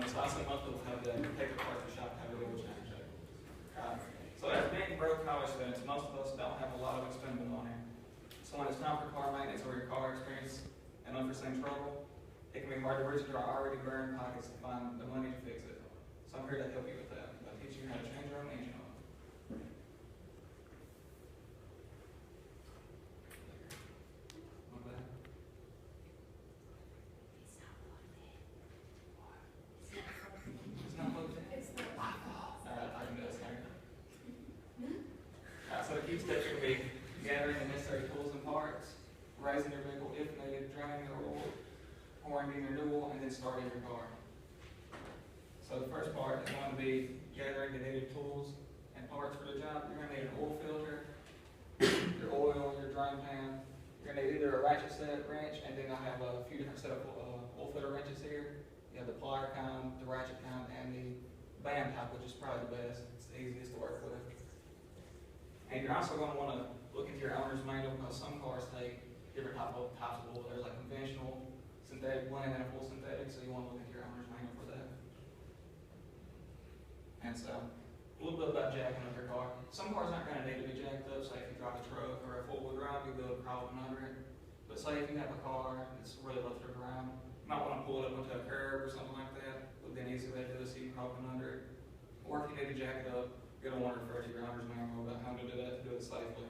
So I say most people have to take it apart to the shop and have a little change. So as being broke college students, most of us don't have a lot of expendable money. So when it's time for car maintenance or your car experience an unforeseen trouble, it can be hard to reach into our already burned pockets to find the money to fix it. So I'm here to help you with that by teaching you how to change your own engine oil. It's not plugged in? It's not. Alright, I can do this later. So the key steps will be gathering the necessary tools and parts, raising your vehicle if needed, draining your oil, pouring in your new oil, and then starting your car. So the first part is going to be gathering the needed tools and parts for the job. You're going to need an oil filter, your oil, your drain pan. You're going to need either a ratchet set, wrench, and then I have a few different set of oil filter wrenches here. You have the plier kind, the ratchet kind, and the band type, which is probably the best. It's the easiest to work with. And you're also going to want to look into your owner's manual because some cars take different types of oil. There's like conventional, synthetic blend, and a full synthetic, so you want to look into your owner's manual for that. And so, a little bit about jacking up your car. Some cars aren't going to need to be jacked up, say if you drive a truck or a four-wheel drive, you'll be able to crawl up and under it. But say if you have a car that's really low to the ground, you might want to pull it up into a curb or something like that. Would be an easy way to do it so you can crawl up and under it. Or if you need to jack it up, you're going to want to refer to your owner's manual about how to do that to do it safely.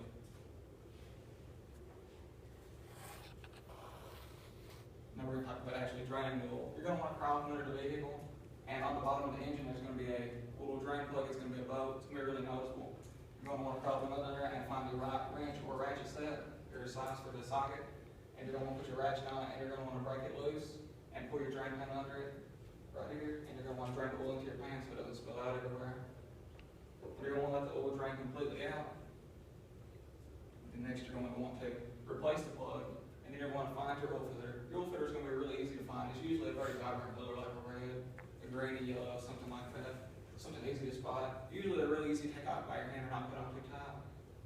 Now we're going to talk about actually draining the oil. You're going to want to crawl up under the vehicle, and on the bottom of the engine there's going to be a little drain plug. It's going to be a bolt. It's going to be really noticeable. You're going to want to crawl up under there and find the right wrench or ratchet set, or size for the socket, and you're going to want to put your ratchet on it, and you're going to want to break it loose and pull your drain pan under it right here, and you're going to want to drain the oil into your pan so it doesn't spill out everywhere. You're going to want to let the oil drain completely out. And next you're going to want to replace the plug, and then you're going to find your oil filter. Your oil filter is going to be really easy to find. It's usually a very vibrant color like a red, a green, a yellow, something like that. Something easy to spot. Usually they're really easy to take out by your hand and not put on too tight.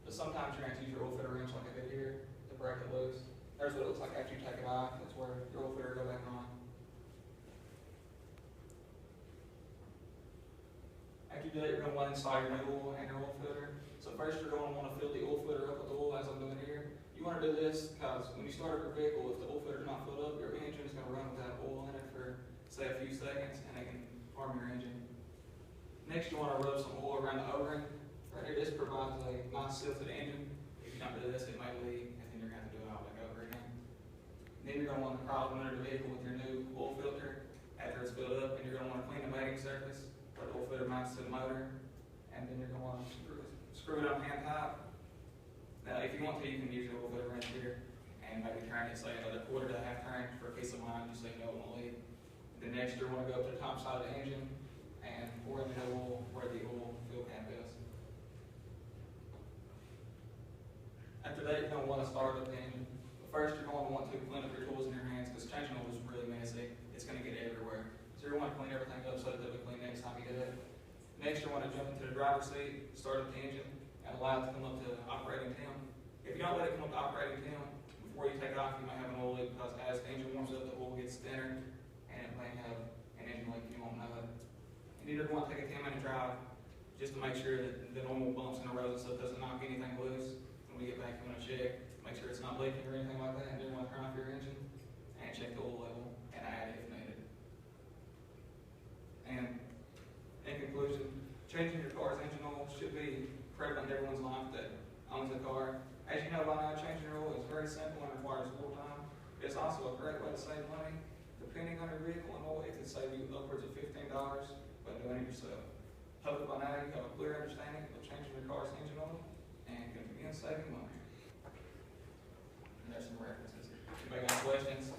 But sometimes you're going to have to use your oil filter wrench like I did here to break it loose. There's what it looks like after you take it off. That's where your oil filter will go back on. After you do that, you're going to want to install your new oil and your oil filter. So first you're going to want to fill the oil filter up with oil as I'm doing here. You want to do this because when you start up your vehicle, if the oil filter is not filled up, your engine is going to run without oil in it for, say, a few seconds, and it can harm your engine. Next, you want to rub some oil around the O-ring. Right here, this provides a nice seal to the engine. If you don't do this, it may leak, and then you're going to have to do it all back over again. Then you're going to want to crawl under the vehicle with your new oil filter after it's filled up, and you're going to want to clean the mating surface where the oil filter mounts to the motor, and then you're going to want to screw it on hand tight. Now, if you want to, you can use your oil filter wrench here and maybe turn it, say, another quarter to a half turn for peace of mind, just so you know it won't leak. Then next, you're going to go up to the top side of the engine and pour in the oil where the oil fill cap is. After that, you're going to want to start up the engine. But first, you're going to want to clean up your tools in your hands because changing oil is really messy. It's going to get everywhere. So you want to clean everything up so that it'll be clean next time you do it. Next, you want to jump into the driver's seat, start up the engine, and allow it to come up to operating temp. If you don't let it come up to operating temp, before you take off, you might have an oil leak because as the engine warms up, the oil gets thinner, and it may have an engine leak and you won't know it. And you're going to want to take a 10-minute drive just to make sure that the normal bumps in the road and stuff doesn't knock anything loose. When we get back, you want to check, make sure it's not leaking or anything like that, and then you want to turn off your engine and check the oil level and add it if needed. And in conclusion, changing your car's engine oil should be prevalent in everyone's life that owns a car. As you know by now, changing your oil is very simple and requires little time. It's also a great way to save money. Depending on your vehicle and oil, it can save you upwards of $15 by doing it yourself. Hopefully by now you have a clear understanding of changing your car's engine oil and can begin saving money. And there's some references. Anybody got questions?